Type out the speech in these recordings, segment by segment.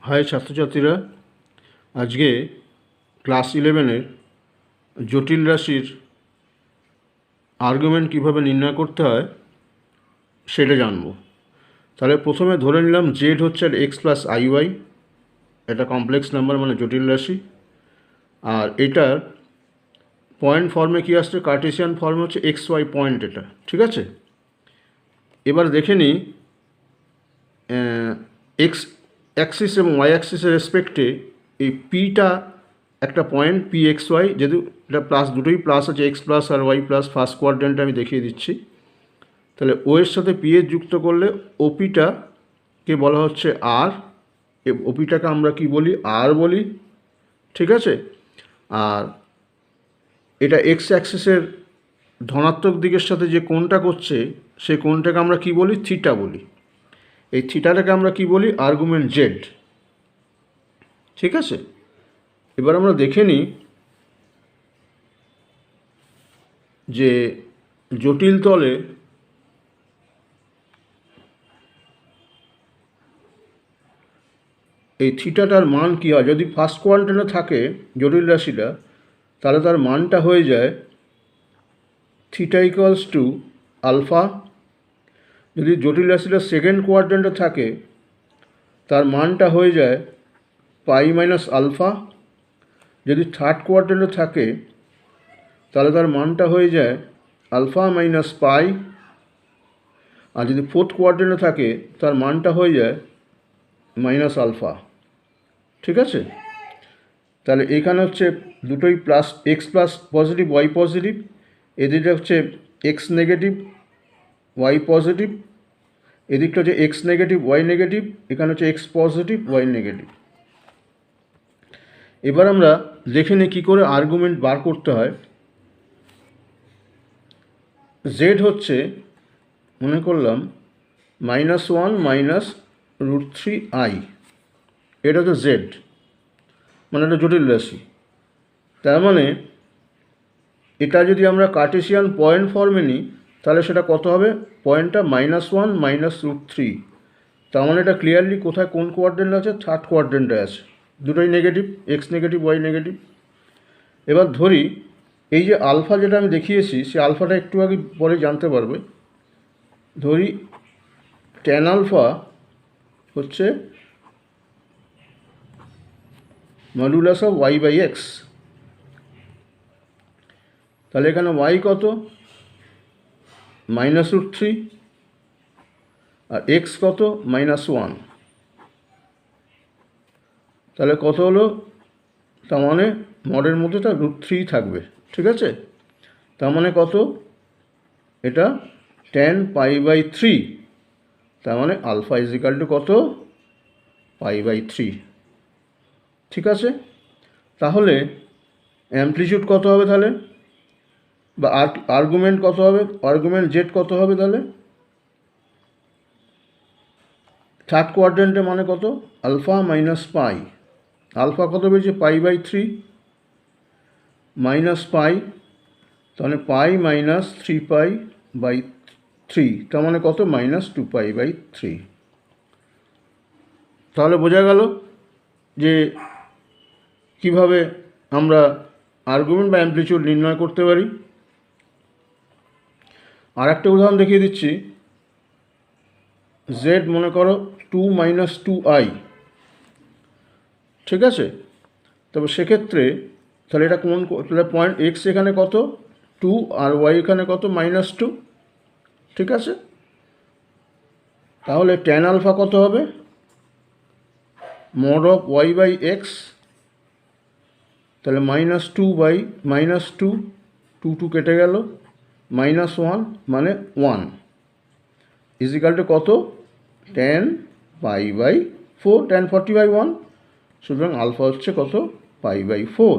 High ছাত্রছাত্রীরা, আজকে class 11-এর জটিল রাশির আর্গুমেন্ট কীভাবে নির্ণয় করতে হয় সেটা জানব। তাহলে প্রথমে ধরে নিলাম জেড হচ্ছে আর এক্স প্লাস আই ওয়াই, এটা কমপ্লেক্স নাম্বার মানে জটিল রাশি। আর এটার পয়েন্ট ফর্মে কী আসছে, কার্টেসিয়ান ফর্মে হচ্ছে এক্স ওয়াই পয়েন্ট, এটা ঠিক আছে। এবার দেখে নিই এক্স অ্যাক্সিস এবং ওয়াই অ্যাক্সিসের রেসপেক্টে এই পিটা একটা পয়েন্ট পি এক্স ওয়াই, যেহেতু এটা প্লাস, দুটোই প্লাস আছে, এক্স প্লাস আর ওয়াই প্লাস, ফার্স্ট কোয়াড্রেন্টে আমি দেখিয়ে দিচ্ছি। তাহলে ও এর সাথে পি এর যুক্ত করলে ওপিটাকে বলা হচ্ছে আর, ওপিটাকে আমরা কি বলি, আর বলি, ঠিক আছে। আর এটা এক্স অ্যাক্সিসের ধনাত্মক দিকের সাথে যে কোণটা করছে সেই কোণটাকে আমরা কি বলি, থিটা বলি। এই থিটাটাকে আমরা কি বলি, আর্গুমেন্ট জেড, ঠিক আছে। এবার আমরা দেখে নিই যে জটিল তলে এই থিটাটার মান কী হয়। যদি ফার্স্ট কোয়াড্রেন্টে থাকে জটিল রাশিটা, তাহলে তার মানটা হয়ে যায় থিটা ইকুয়ালস টু আলফা। যদি জটিল রাশিটা সেকেন্ড কোয়াড্রেন্টে থাকে, তার মানটা হয়ে যায় পাই মাইনাস আলফা। যদি থার্ড কোয়াড্রেন্টে থাকে, তাহলে তার মানটা হয়ে যায় আলফা মাইনাস পাই। আর যদি ফোর্থ কোয়াড্রেন্টে থাকে, তার মানটা হয়ে যায় মাইনাস আলফা, ঠিক আছে। তাহলে এখানে হচ্ছে দুটোই plus, x plus positive y positive, এদিকটা হচ্ছে এক্স নেগেটিভ ওয়াই পজিটিভ, এদিকটা হচ্ছে এক্স নেগেটিভ ওয়াই নেগেটিভ, এখানে হচ্ছে এক্স পজিটিভ ওয়াই নেগেটিভ। এবার আমরা দেখে নিই কী করে আর্গুমেন্ট বার করতে হয়। জেড হচ্ছে, মনে করলাম, -1 মাইনাস √3i, এটা হচ্ছে জেড, মানে একটা জটিল রাশি। তার মানে এটা যদি আমরা কার্টেসিয়ান পয়েন্ট ফর্মে নিই, তাহলে সেটা কত হবে, পয়েন্টটা -1 মাইনাস √3। তার মানে এটা ক্লিয়ারলি কোথায়, কোন কোয়াড্রেন্টে আছে, থার্ড কোয়াড্রেন্টে আছে, দুটোই negative, x negative y negative. এবার ধরি এই যে আলফা যেটা আমি দেখিয়েছি, সে আলফাটা একটু আগে পরে জানতে পারবে। ধরি ট্যান আলফা হচ্ছে modulus of y by x. তাহলে এখানে ওয়াই কত, -√3, আর এক্স কত, -1। তাহলে কত হলো, তার মানে মডের মধ্যে তার √3 থাকবে, ঠিক আছে। তার মানে কত, এটা tan π/3, তার মানে আলফা ইজিক্যাল টু কত, π/3, ঠিক আছে। তাহলে অ্যামপ্লিটিউড কত হবে তাহলে, বা আর্গুমেন্ট কত হবে, আর্গুমেন্ট জেড কত হবে তাহলে, থার্ড কোয়াড্রেন্টে মানে কত, আলফা মাইনাস পাই। আলফা কত বেরিয়েছে, π/3 মাইনাস পাই, তাহলে পাই মাইনাস 3π/3, তার মানে কত, -2π/3। তাহলে বোঝা গেল যে কিভাবে আমরা আর্গুমেন্ট বা অ্যামপ্লিটিউড নির্ণয় করতে পারি। আর একটা উদাহরণ দেখিয়ে দিচ্ছি। জেড মনে করো 2 - 2i, ঠিক আছে। তবে সেক্ষেত্রে তাহলে এটা কোন, তাহলে পয়েন্ট এক্স এখানে কত, 2, আর ওয়াই এখানে কত, -2, ঠিক আছে। তাহলে ট্যান আলফা কত হবে, mod of y/x, তাহলে -2 2 কেটে গেল, -1 মানে 1 ইজিক্যাল টু কত, tan π/4, tan 40/1, সুতরাং আলফা হচ্ছে কত, π/4।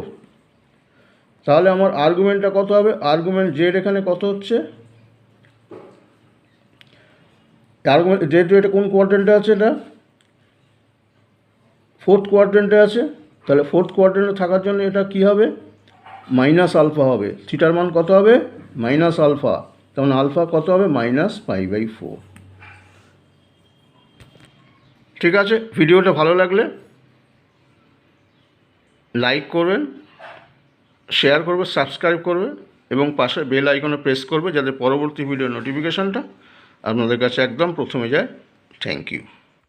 তাহলে আমার আর্গুমেন্টটা কত হবে, আর্গুমেন্ট জেড এখানে কত হচ্ছে, আর্গুমেন্ট জেড, এটা কোন কোয়াড্রেন্টে আছে, এটা ফোর্থ কোয়াড্রেন্টে আছে। তাহলে ফোর্থ কোয়াড্রেন্টে থাকার জন্য এটা কি হবে, মাইনাস আলফা হবে, থিটার মান কত হবে, মাইনাস আলফা, তখন আলফা কত হবে, -π/4। ঠিক আছে, ভিডিওটা ভালো লাগলে লাইক করবেন, শেয়ার করবে, সাবস্ক্রাইব করবে এবং পাশে বেল আইকনে প্রেস করবে যাতে পরবর্তী ভিডিও নোটিফিকেশানটা আপনাদের কাছে একদম প্রথমে যায়। Thank you.